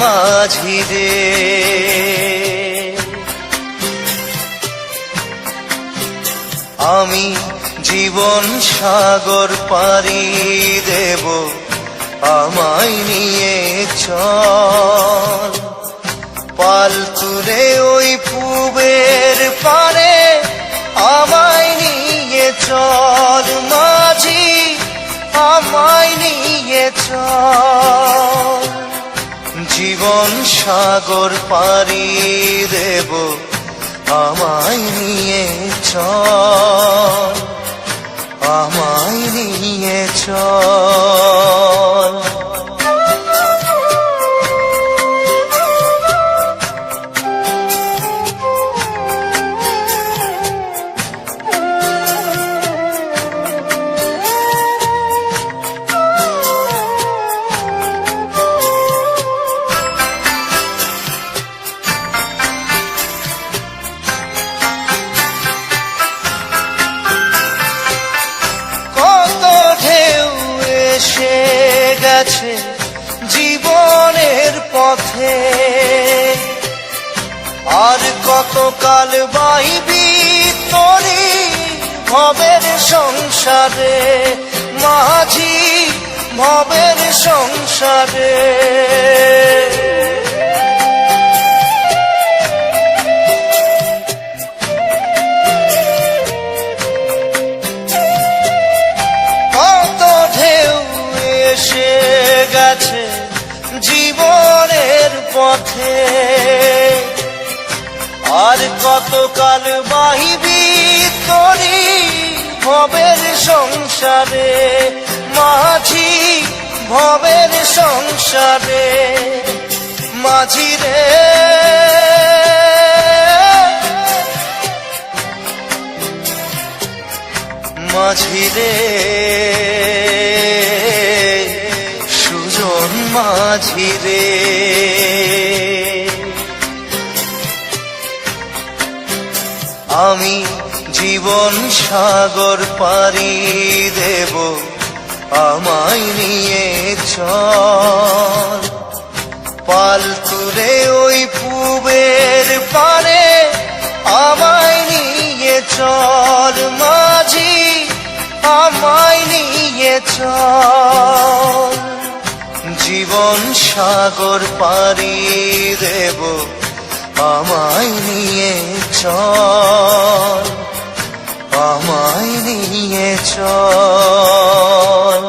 মাঝি রে। আমি জীবন সাগর পাড়ি দেব, আমায় নিয়ে চল। পাল তুলে ওই পূবের পারে আমায় নিয়ে চল মাঝি, আমায় নিয়ে চল। জীবন সাগর পাড়ি দেব, আমায় নিয়ে চল, আমায় নিয়ে চল। জীবনের পথে আর কতকাল বাইবি তোরি ভবের সংসারে মাঝি, ভবের সংসারে। জীবনের পথে আর কতকাল বাহিবি তোরি ভবের সংসারে মাঝি, ভবের সংসারে। মাঝি রে মাঝি রে, মাঝি রে। আমি জীবন সাগর পাড়ি দেব, আমায় নিয়ে চল। পাল তুলে ওই পূবের পারে আমায় নিয়ে চল মাঝি, আমায় নিয়ে চল। জীবন সাগর পাড়ি দেব, আমায় নিয়ে চল, আমায় নিয়ে চল।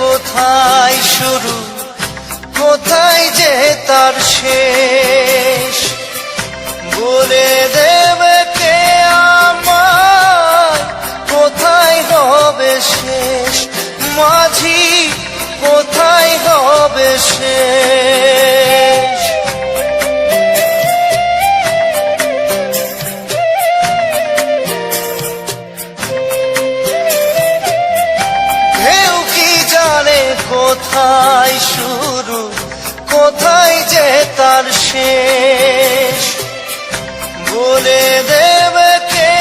কোথায় শুরু, কোথায় যে তার শেষ, বলে দেবে কে আমায় কোথায় হবে শেষ মাঝি, কোথায় হবে শেষ। কোথায় শুরু, কোথায় যে তার শেষ, বলে দেবে কে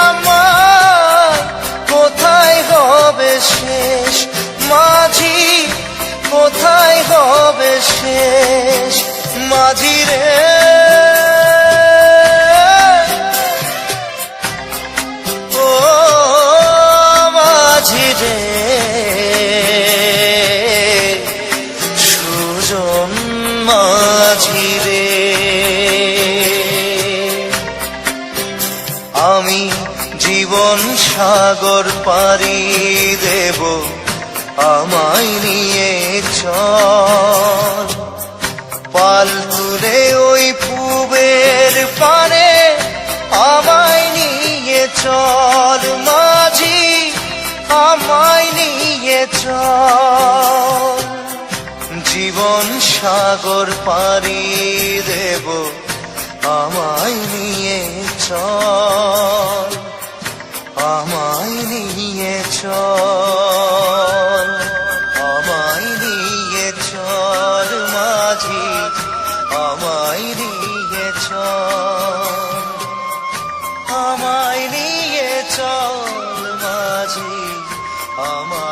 আমায় কোথায় হবে শেষ মাঝি, কোথায় হবে শেষ। মাঝি রে ও মাঝি রে, মাঝি রে। আমি জীবন সাগর পাড়ি দেব, আমায় নিয়ে চল। পাল তুলে ওই পূবের পারে আমায় নিয়ে চল মাঝি, আমায় নিয়ে চল। জীবন সাগর পাড়ি দেব, আমায় নিয়ে চল, আমায় নিয়ে চল, আমায় নিয়ে চল মাঝি, আমায় নিয়ে চল, আমায় নিয়ে চল মাঝি, আমায়